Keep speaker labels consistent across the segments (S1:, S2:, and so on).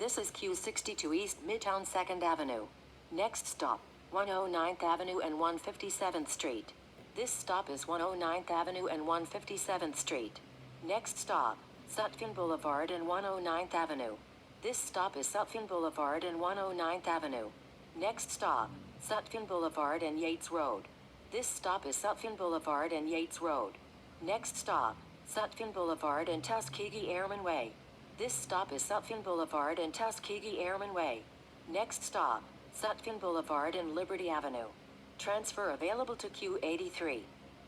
S1: This is Q60 to East Midtown 2nd Avenue. Next stop, 109th Avenue and 157th Street. This stop is 109th Avenue and 157th Street. Next stop, Sutphin Blvd and 109th Avenue. This stop is Sutphin Blvd and 109th Avenue. Next stop, Sutphin Blvd and Yates Road. This stop is Sutphin Blvd and Yates Road. Next stop, Sutphin Blvd and Tuskegee Airman Way. This stop is Sutphin Blvd and Tuskegee Airman Way. Next stop, Sutphin Blvd and Liberty Avenue. Transfer available to Q83.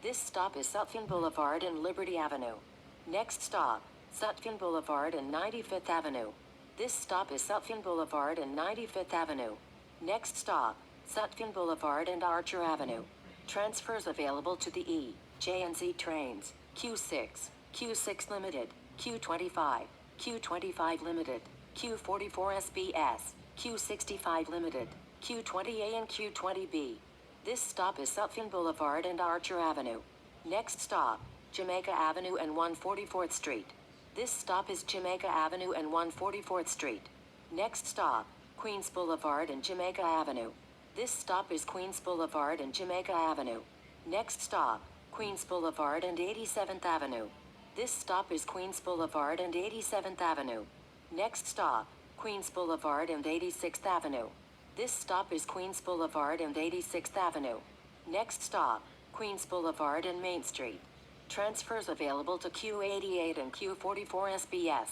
S1: This stop is Sutphin Blvd and Liberty Avenue. Next stop, Sutphin Blvd and 95th Avenue. This stop is Sutphin Blvd and 95th Avenue. Next stop, Sutphin Blvd and Archer Avenue. Transfers available to the E, J and Z trains, Q6, Q6 Limited, Q25, Q25 Limited, Q44 SBS, Q65 Limited, Q20A and Q20B. This stop is Sutphin Blvd and Archer Avenue. Next stop, Jamaica Avenue and 144th Street. This stop is Jamaica Avenue and 144th Street. Next stop, Queens Boulevard and Jamaica Avenue. This stop is Queens Boulevard and Jamaica Avenue. Next stop, Queens Boulevard and 87th Avenue. This stop is Queens Boulevard and 87th Avenue. Next stop, Queens Boulevard and 86th Avenue. This stop is Queens Boulevard and 86th Avenue. Next stop, Queens Boulevard and Main Street. Transfers available to Q88 and Q44 SBS.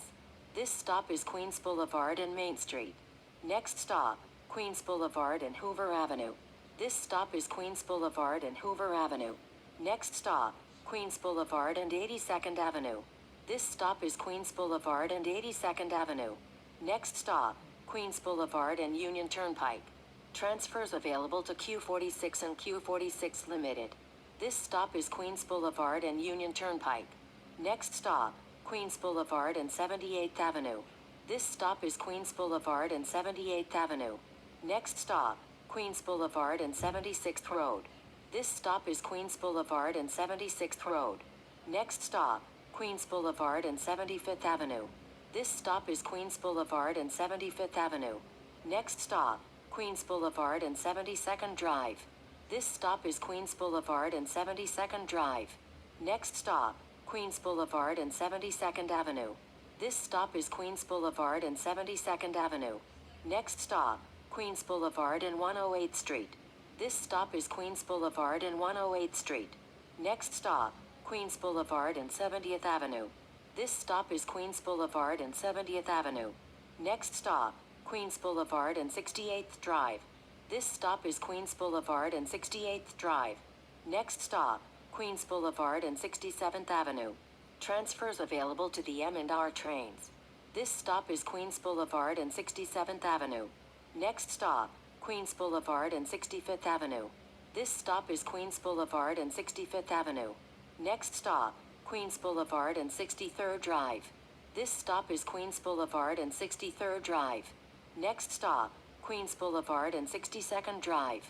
S1: This stop is Queens Boulevard and Main Street. Next stop, Queens Boulevard and Hoover Avenue. This stop is Queens Boulevard and Hoover Avenue. Next stop, Queens Boulevard and 82nd Avenue. This stop is Queens Boulevard and 82nd Avenue. Next stop, Queens Boulevard and Union Turnpike. Transfers available to Q46 and Q46 Limited. This stop is Queens Boulevard and Union Turnpike. Next stop, Queens Boulevard and 78th Avenue. This stop is Queens Boulevard and 78th Avenue. Next stop, Queens Boulevard and 76th Road. This stop is Queens Boulevard and 76th Road. Next stop, Queens Boulevard and 75th Avenue. This stop is Queens Boulevard and 75th Avenue. Next stop, Queens Boulevard and 72nd Drive. This stop is Queens Boulevard and 72nd Drive. Next stop, Queens Boulevard and 72nd Avenue. This stop is Queens Boulevard and 72nd Avenue. Next stop, Queens Boulevard and 108th Street. This stop is Queens Boulevard and 108th Street. Next stop, Queens Boulevard and 70th Avenue. This stop is Queens Boulevard and 70th Avenue. Next stop, Queens Boulevard and 68th Drive. This stop is Queens Boulevard and 68th Drive. Next stop, Queens Boulevard and 67th Avenue. Transfers available to the M&R trains. This stop is Queens Boulevard and 67th Avenue. Next stop, Queens Boulevard and 65th Avenue. This stop is Queens Boulevard and 65th Avenue. Next stop, Queens Boulevard and 63rd Drive. This stop is Queens Boulevard and 63rd Drive. Next stop, Queens Boulevard and 62nd Drive.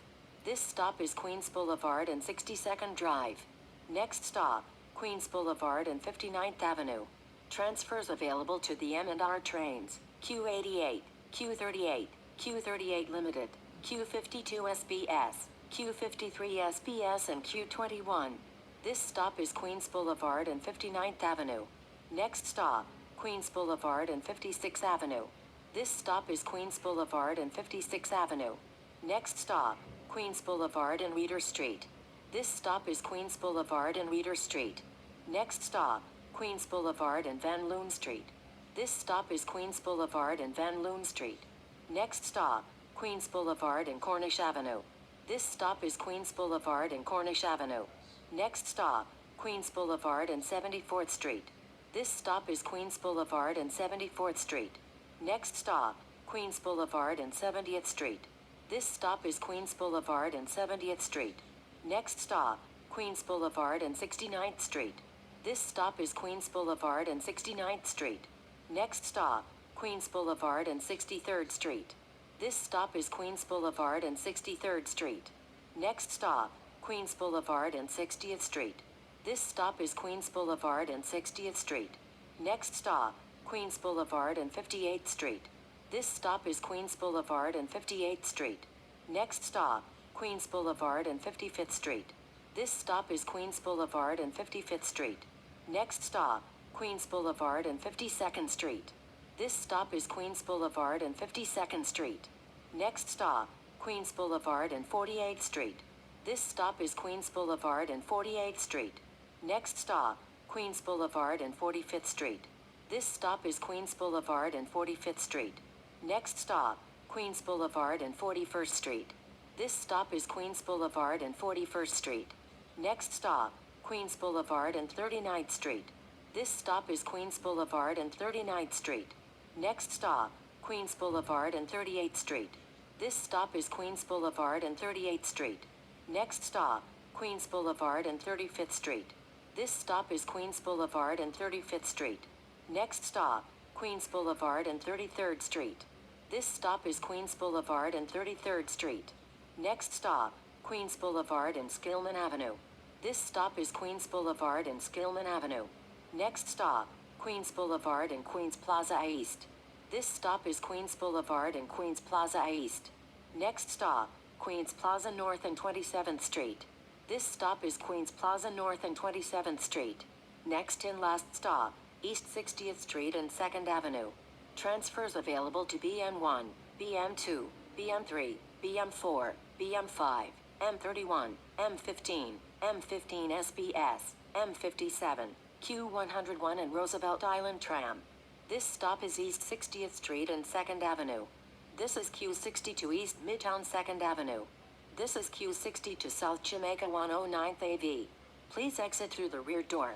S1: This stop is Queens Boulevard and 62nd Drive. Next stop, Queens Boulevard and 59th Avenue. Transfers available to the M&R trains, Q88, Q38, Q38 Limited, Q52 SBS, Q53 SBS and Q21. This stop is Queens Boulevard and 59th Avenue. Next stop, Queens Boulevard and 56th Avenue. This stop is Queens Boulevard and 56th Avenue. Next stop, Queens Boulevard and Reeder Street. This stop is Queens Boulevard and Reeder Street. Next stop, Queens Boulevard and Van Loon Street. This stop is Queens Boulevard and Van Loon Street. Next stop, Queens Boulevard and Cornish Avenue. This stop is Queens Boulevard and Cornish Avenue. Next stop, Queens Boulevard and 74th Street. This stop is Queens Boulevard and 74th Street. Next stop, Queens Boulevard and 70th Street. This stop is Queens Boulevard and 70th Street. Next stop, Queens Boulevard and 69th Street. This stop is Queens Boulevard and 69th Street. Next stop, Queens Boulevard and 63rd Street. This stop is Queens Boulevard and 63rd Street. Next stop, Queens Boulevard and 60th Street. This stop is Queens Boulevard and 60th Street. Next stop, Queens Boulevard and 58th Street. This stop is Queens Boulevard and 58th Street. Next stop, Queens Boulevard and 55th Street. This stop is Queens Boulevard and 55th Street. Next stop, Queens Boulevard and 52nd Street. This stop is Queens Boulevard and 52nd Street. Next stop, Queens Boulevard and 48th Street. This stop is Queens Boulevard and 48th Street. Next stop, Queens Boulevard and 45th Street. This stop is Queens Boulevard and 45th Street. Next stop, Queens Boulevard and 41st Street. This stop is Queens Boulevard and 41st Street. Next stop, Queens Boulevard and 39th Street. This stop is Queens Boulevard and 39th Street. Next stop, Queens Boulevard and 38th Street. This stop is Queens Boulevard and 38th Street. Next stop, Queens Boulevard and 35th Street. This stop is Queens Boulevard and 35th Street. Next stop, Queens Boulevard and 33rd Street. This stop is Queens Boulevard and 33rd Street. Next stop, Queens Boulevard and Skillman Avenue. This stop is Queens Boulevard and Skillman Avenue. Next stop, Queens Boulevard and Queens Plaza East. This stop is Queens Boulevard and Queens Plaza East. Next stop, Queens Plaza North and 27th Street. This stop is Queens Plaza North and 27th Street. Next and last stop, East 60th Street and 2nd Avenue. Transfers available to BM1, BM2, BM3, BM4, BM5, M31, M15, M15 SBS, M57, Q101 and Roosevelt Island Tram. This stop is East 60th Street and 2nd Avenue. This is Q60 to East Midtown 2nd Avenue. This is Q60 to South Jamaica 109th AV. Please exit through the rear door.